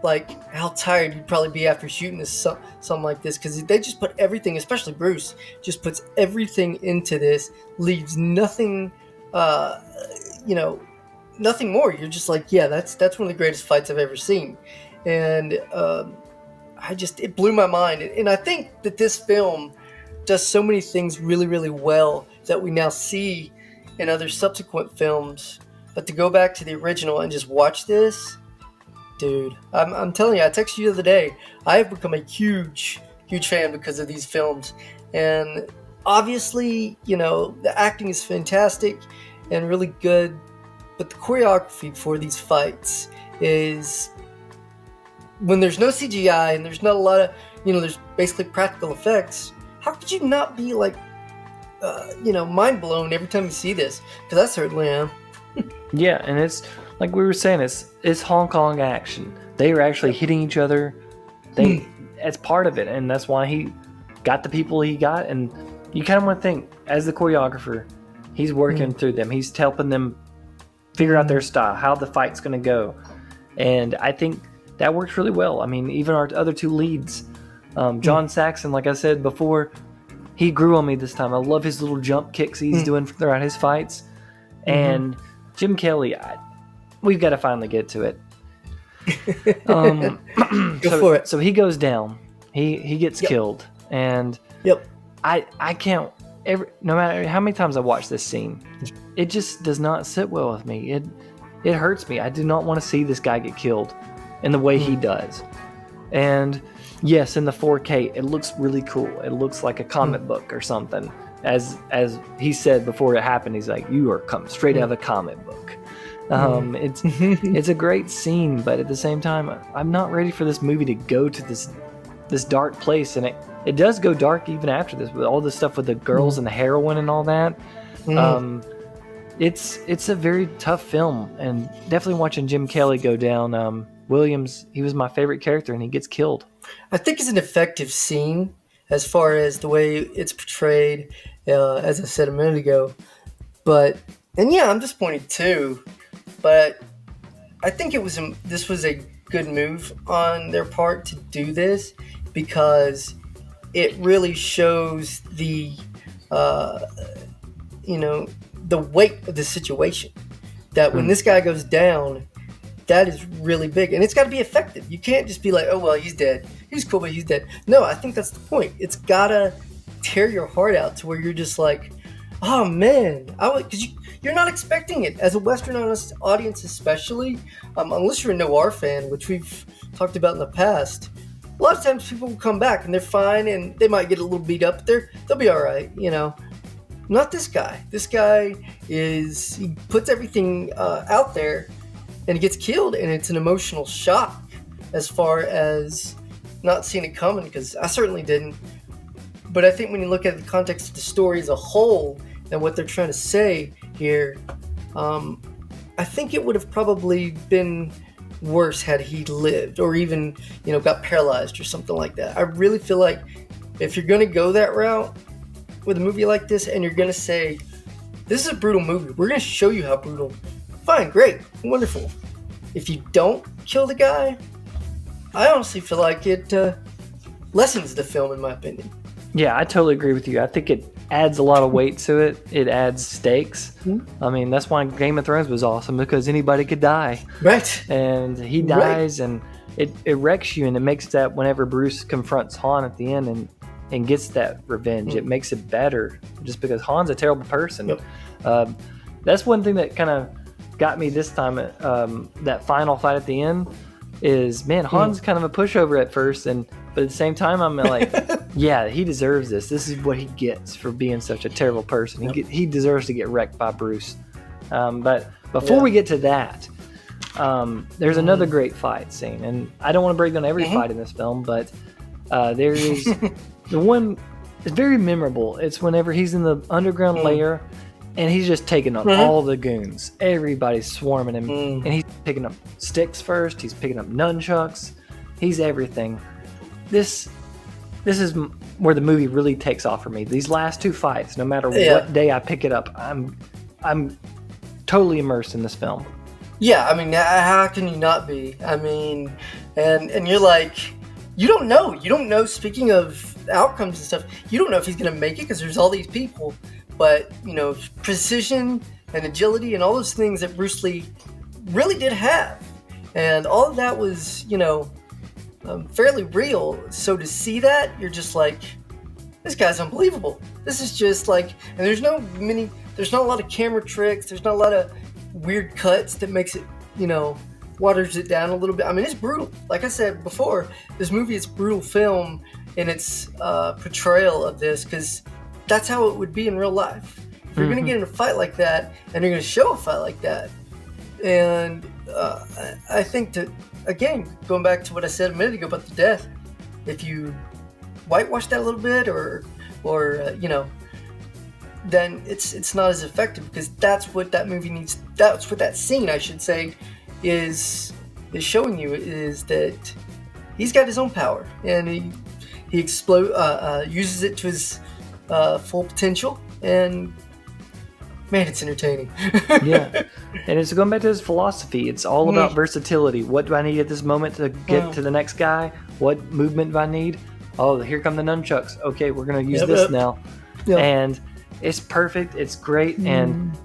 like how tired you'd probably be after shooting something like this, because they just put everything, especially Bruce, just puts everything into this, leaves nothing, nothing more. You're just like, yeah, that's one of the greatest fights I've ever seen, and it blew my mind. And I think that this film does so many things really, really well that we now see in other subsequent films. But to go back to the original and just watch this, dude, I'm telling you, I texted you the other day, I have become a huge, huge fan because of these films. And obviously, the acting is fantastic and really good, but the choreography for these fights is, when there's no CGI and there's not a lot of, there's basically practical effects, how could you not be like, mind blown every time you see this? Because I certainly am. Yeah, and it's like we were saying, it's Hong Kong action. They are actually hitting each other. It's part of it, and that's why he got the people he got. And you kind of want to think, as the choreographer, he's working through them. He's helping them figure out their style, how the fight's going to go. And I think that works really well. I mean, even our other two leads, John Saxon, like I said before, he grew on me this time. I love his little jump kicks he's doing throughout his fights. And Jim Kelly, we've got to finally get to it. Go for it. So he goes down. He gets killed. And I can't, no matter how many times I watch this scene, it just does not sit well with me. It hurts me. I do not want to see this guy get killed in the way he does. And yes, in the 4K, it looks really cool. It looks like a comic book or something. As he said before it happened, he's like, "You are coming straight out of a comic book." It's a great scene, but at the same time, I'm not ready for this movie to go to this dark place, and it does go dark even after this, with all the stuff with the girls and the heroin and all that. It's a very tough film, and definitely watching Jim Kelly go down. Williams, he was my favorite character, and he gets killed. I think it's an effective scene as far as the way it's portrayed, as I said a minute ago. I'm disappointed too. But I think this was a good move on their part to do this, because it really shows the weight of the situation. That when this guy goes down, that is really big, and it's got to be effective. You can't just be like, oh well, he's dead. He's cool, but he's dead. No, I think that's the point. It's gotta tear your heart out to where you're just like, oh man, because you're not expecting it as a Western audience, especially unless you're a noir fan, which we've talked about in the past. A lot of times people will come back and they're fine, and they might get a little beat up. They'll be all right, you know. Not this guy. This guy he puts everything out there, and he gets killed, and it's an emotional shock as far as not seeing it coming, because I certainly didn't. But I think when you look at the context of the story as a whole and what they're trying to say here, I think it would have probably been worse had he lived, or even, you know, got paralyzed or something like that. I really feel like if you're going to go that route with a movie like this, and you're going to say, this is a brutal movie, we're going to show you how brutal, fine, great, wonderful. If you don't kill the guy, I honestly feel like it lessens the film, in my opinion. Yeah, I totally agree with you. I think it adds a lot of weight to it. It adds stakes. Mm-hmm. I mean, that's why Game of Thrones was awesome, because anybody could die. Right. And he dies, and it wrecks you, and it makes that whenever Bruce confronts Han at the end and gets that revenge, it makes it better, just because Han's a terrible person. Yep. That's one thing that kind of got me this time. That final fight at the end is, man, Han's kind of a pushover at first, but at the same time, I'm like, yeah, he deserves this. This is what he gets for being such a terrible person. Yep. He deserves to get wrecked by Bruce. But before we get to that, there's another great fight scene, and I don't want to break down every fight in this film, but there is the one is very memorable. It's whenever he's in the underground layer, and he's just taking on all the goons. Everybody's swarming him, and he's picking up sticks first. He's picking up nunchucks. He's everything. This is where the movie really takes off for me. These last two fights, no matter what day I pick it up, I'm totally immersed in this film. Yeah, I mean, how can you not be? I mean, and you're like, you don't know. Speaking of outcomes and stuff, you don't know if he's gonna make it, because there's all these people. But, you know, precision and agility and all those things that Bruce Lee really did have, and all of that was, you know, fairly real. So to see that, you're just like, this guy's unbelievable. This is just like, and there's not a lot of camera tricks. There's not a lot of weird cuts that makes it, you know, waters it down a little bit. I mean, it's brutal. Like I said before, this movie is brutal film in its portrayal of this, because that's how it would be in real life. If you're going to get in a fight like that, and you're going to show a fight like that, and I think that, again, going back to what I said a minute ago about the death, if you whitewash that a little bit, or you know, then it's not as effective, because that's what that movie needs. That's what that scene, I should say, is showing you, is that he's got his own power, and he uses it to his full potential, and man, it's entertaining. Yeah, and it's going back to his philosophy. It's all about versatility. What do I need at this moment to get to the next guy? What movement do I need? Oh, here come the nunchucks. Okay, we're going to use this now. Yep. And it's perfect. It's great. And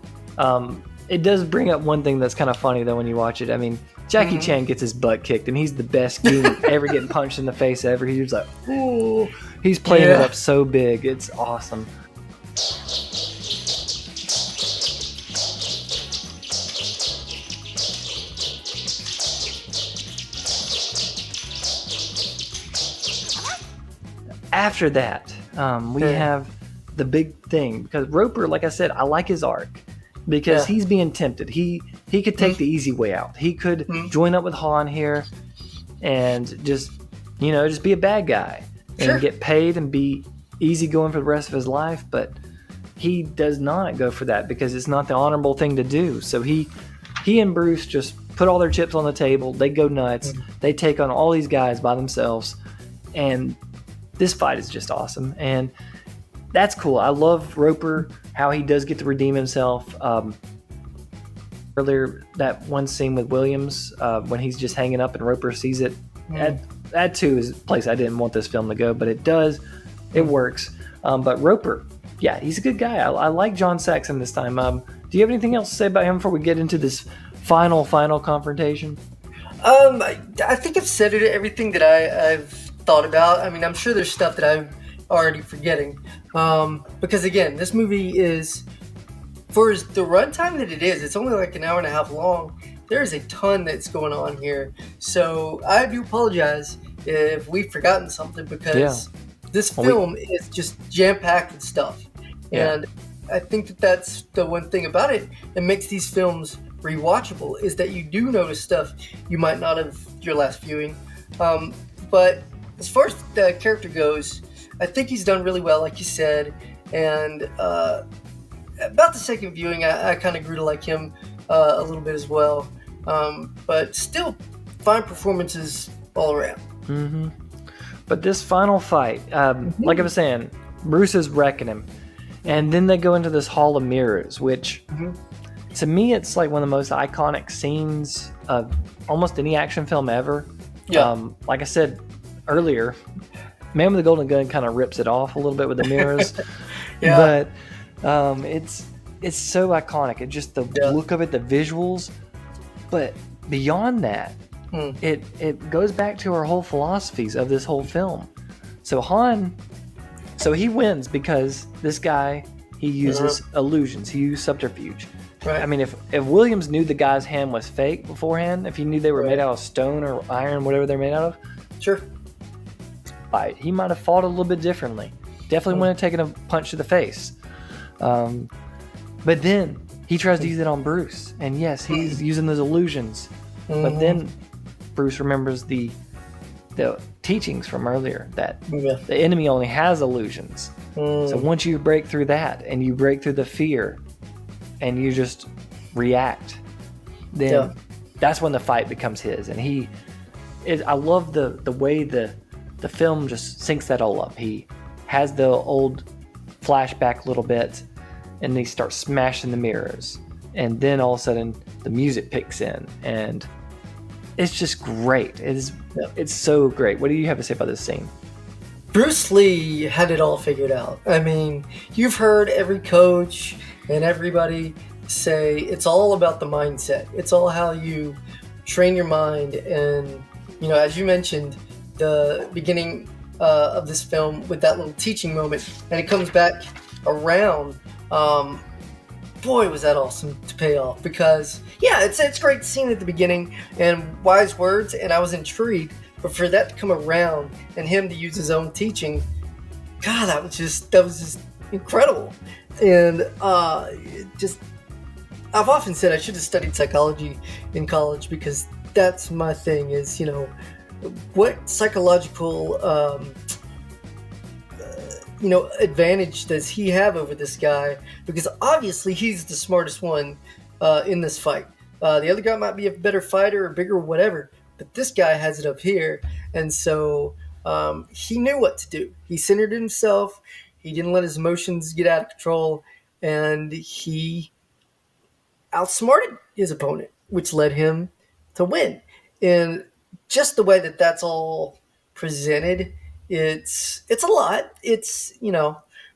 it does bring up one thing that's kind of funny, though, when you watch it. I mean, Jackie Chan gets his butt kicked, and he's the best goon ever getting punched in the face ever. He's just like, ooh. He's playing it up so big. It's awesome. After that, we have the big thing, because Roper, like I said, I like his arc, because he's being tempted. He could take the easy way out. He could join up with Han here and just be a bad guy and get paid and be easygoing for the rest of his life. But he does not go for that, because it's not the honorable thing to do. So he and Bruce just put all their chips on the table. They go nuts. They take on all these guys by themselves, and this fight is just awesome. And that's cool. I love Roper, how he does get to redeem himself. Earlier, that one scene with Williams, when he's just hanging up and Roper sees it, that too is a place I didn't want this film to go, but it does. It works. But Roper, yeah, he's a good guy. I like John Saxon this time. Do you have anything else to say about him before we get into this final confrontation? I think I've said it, everything that I've thought about. I mean, I'm sure there's stuff that I'm already forgetting. Because again, this movie is, for the runtime that it is, it's only like an hour and a half long. There's a ton that's going on here. So I do apologize if we've forgotten something, because this film is just jam-packed with stuff. Yeah. And I think that that's the one thing about it that makes these films rewatchable, is that you do notice stuff you might not have your last viewing. But as far as the character goes, I think he's done really well, like you said. And about the second viewing, I kind of grew to like him a little bit as well. But still, fine performances all around. Mm-hmm. But this final fight, like I was saying, Bruce is wrecking him. And then they go into this Hall of Mirrors, which to me, it's like one of the most iconic scenes of almost any action film ever. Yeah. Like I said earlier, Man with the Golden Gun kind of rips it off a little bit with the mirrors. Yeah. But it's so iconic. It's just the look of it, the visuals. But beyond that, it goes back to our whole philosophies of this whole film. So Han, he wins because this guy, he uses illusions. He used subterfuge. Right. I mean, if Williams knew the guy's hand was fake beforehand, if he knew they were made out of stone or iron, whatever they're made out of, Sure. he might have fought a little bit differently. Definitely wouldn't have taken a punch to the face. But then he tries to use it on Bruce. And yes, he's using those illusions. But then Bruce remembers the teachings from earlier, that the enemy only has illusions. So once you break through that and you break through the fear and you just react, then that's when the fight becomes his. And I love the way the film just syncs that all up. He has the old flashback a little bit, and they start smashing the mirrors, and then all of a sudden the music picks in, and it's just great. It's so great. What do you have to say about this scene? Bruce Lee had it all figured out. I mean, you've heard every coach and everybody say it's all about the mindset. It's all how you train your mind. And, as you mentioned, the beginning of this film with that little teaching moment, and it comes back around. Boy, was that awesome to pay off, because it's a great scene at the beginning and wise words, and I was intrigued. But for that to come around and him to use his own teaching, God, that was just incredible. And I've often said I should have studied psychology in college, because that's my thing, is, what psychological advantage does he have over this guy? Because obviously he's the smartest one in this fight. The other guy might be a better fighter or bigger or whatever, but this guy has it up here. And so he knew what to do. He centered himself. He didn't let his emotions get out of control, and he outsmarted his opponent, which led him to win. And just the way that that's all presented, it's a lot.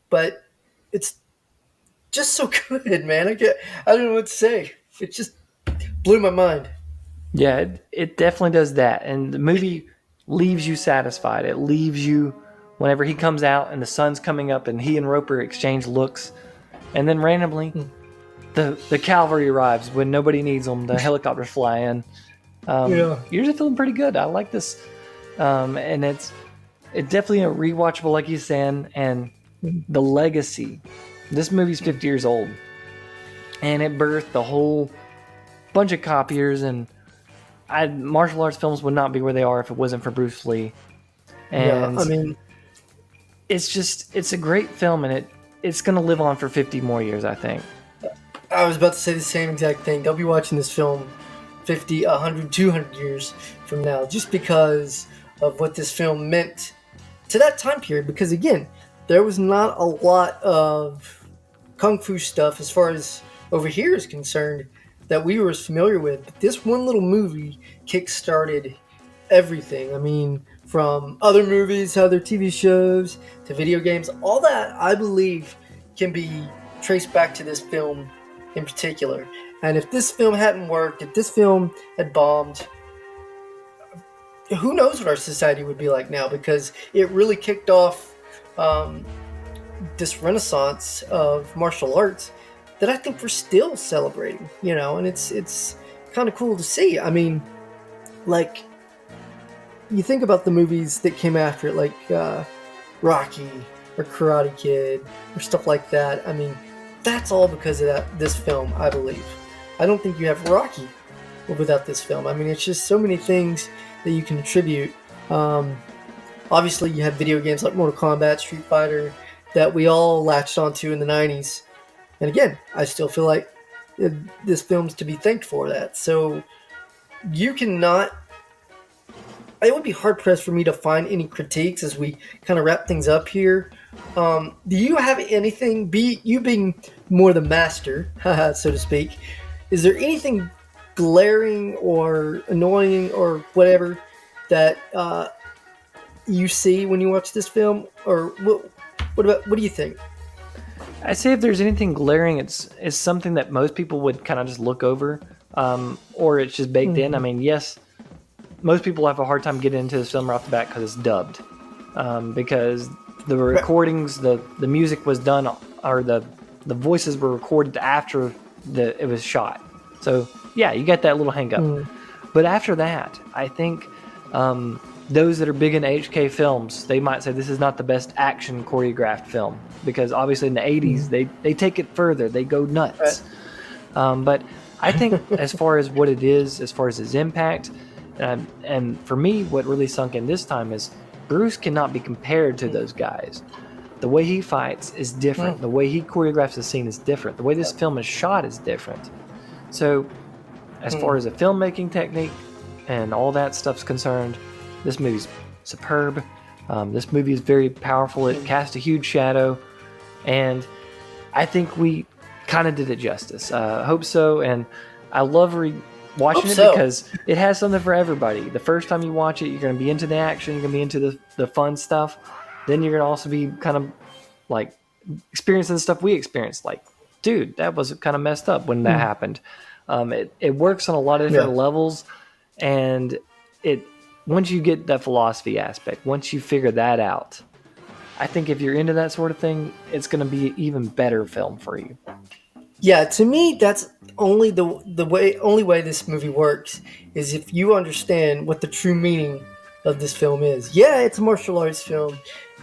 But it's just so good, man. I don't know what to say. It just blew my mind. Yeah, it definitely does that. And the movie leaves you satisfied. It leaves you, whenever he comes out and the sun's coming up and he and Roper exchange looks, and then randomly the cavalry arrives when nobody needs them. The helicopters fly in. You're just feeling pretty good. I like this. And it's definitely a rewatchable, like you're saying, and the legacy. This movie's 50 years old, and it birthed a whole bunch of copiers, and martial arts films would not be where they are if it wasn't for Bruce Lee. And it's a great film, and it's going to live on for 50 more years, I think. I was about to say the same exact thing. They'll be watching this film 50, 100, 200 years from now, just because of what this film meant to that time period. Because again, there was not a lot of kung fu stuff as far as over here is concerned that we were as familiar with. But this one little movie kick-started everything. I mean, from other movies, other TV shows, to video games, all that, I believe, can be traced back to this film in particular. And if this film hadn't worked, if this film had bombed, who knows what our society would be like now, because it really kicked off this renaissance of martial arts that I think we're still celebrating, you know, and it's kind of cool to see. I mean, like, you think about the movies that came after it, like Rocky or Karate Kid or stuff like that. I mean, that's all because of this film, I believe. I don't think you have Rocky without this film. I mean, it's just so many things that you can attribute. Obviously, you have video games like Mortal Kombat, Street Fighter, that we all latched onto in the 90s. And again, I still feel like this film's to be thanked for that. So you cannot... It would be hard-pressed for me to find any critiques as we kind of wrap things up here. Do you have anything, you being more the master, so to speak, is there anything glaring or annoying or whatever that you see when you watch this film? Or what do you think? I say if there's anything glaring, it's something that most people would kind of just look over, or it's just baked in. I mean, yes, most people have a hard time getting into this film right off the bat because it's dubbed, because the recordings, the music was done, or the voices were recorded after it was shot. So yeah, you got that little hang up. But after that, I think those that are big in HK films, they might say this is not the best action choreographed film, because obviously in the 80s they take it further, they go nuts. But I think as far as what it is, as far as its impact, and for me what really sunk in this time is Bruce cannot be compared to those guys. The way he fights is different. The way he choreographs the scene is different. The way this film is shot is different. So as far as a filmmaking technique and all that stuff's concerned, this movie's superb. This movie is very powerful. It casts a huge shadow, and I think we kind of did it justice. I hope so, and I love watching it because it has something for everybody. The first time you watch it, you're going to be into the action, you're going to be into the fun stuff. Then you're going to also be kind of like experiencing the stuff we experienced. Like, dude, that was kind of messed up when that happened. It works on a lot of different levels, and once you get that philosophy aspect, once you figure that out, I think if you're into that sort of thing, it's going to be an even better film for you. Yeah, to me, that's only the only way this movie works is if you understand what the true meaning of this film is. Yeah, it's a martial arts film.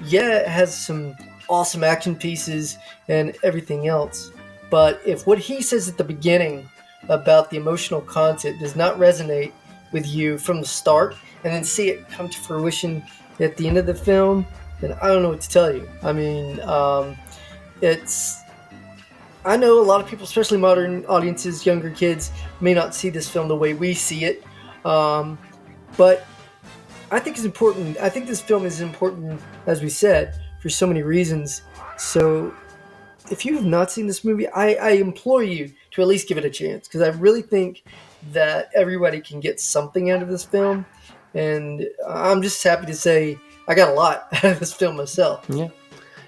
Yeah, it has some awesome action pieces and everything else. But if what he says at the beginning about the emotional content does not resonate with you from the start, and then see it come to fruition at the end of the film, then I don't know what to tell you. I mean, I know a lot of people, especially modern audiences, younger kids, may not see this film the way we see it. But I think it's important. I think this film is important, as we said, for so many reasons. So if you have not seen this movie, I implore you to at least give it a chance, because I really think that everybody can get something out of this film. And I'm just happy to say I got a lot out of this film myself. Yeah.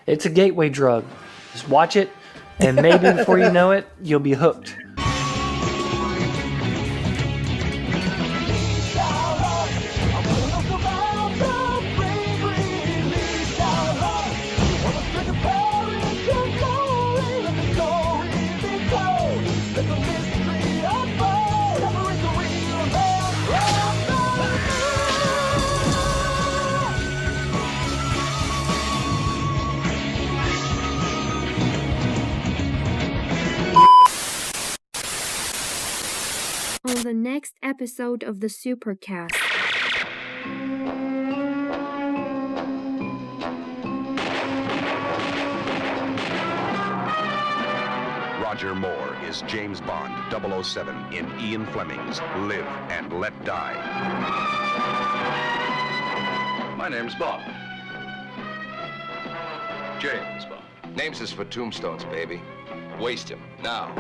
It's a gateway drug. Just watch it, and maybe before you know it, you'll be hooked. On the next episode of the SuperCaZt. Roger Moore is James Bond 007 in Ian Fleming's Live and Let Die. My name's Bond. James Bond. Names is for tombstones, baby. Waste him, now.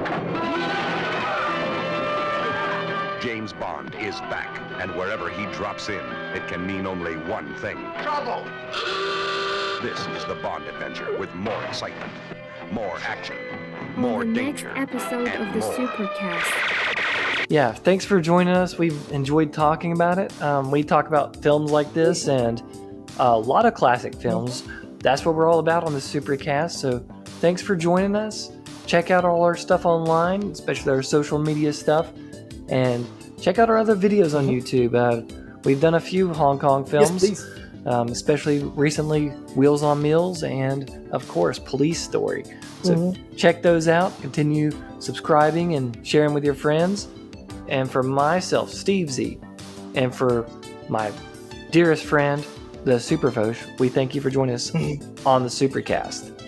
James Bond is back, and wherever he drops in, it can mean only one thing. Trouble! This is the Bond adventure with more excitement, more action, more on the next danger, episode and of the more. SuperCaZt. Yeah, thanks for joining us. We've enjoyed talking about it. We talk about films like this and a lot of classic films. That's what we're all about on the SuperCaZt. So thanks for joining us. Check out all our stuff online, especially our social media stuff. And check out our other videos on YouTube. We've done a few Hong Kong films. Yes, please. Especially recently Wheels on Meals and, of course, Police Story. So check those out. Continue subscribing and sharing with your friends. And for myself, Steve Z, and for my dearest friend, the Superfosh, we thank you for joining us on the SuperCaZt.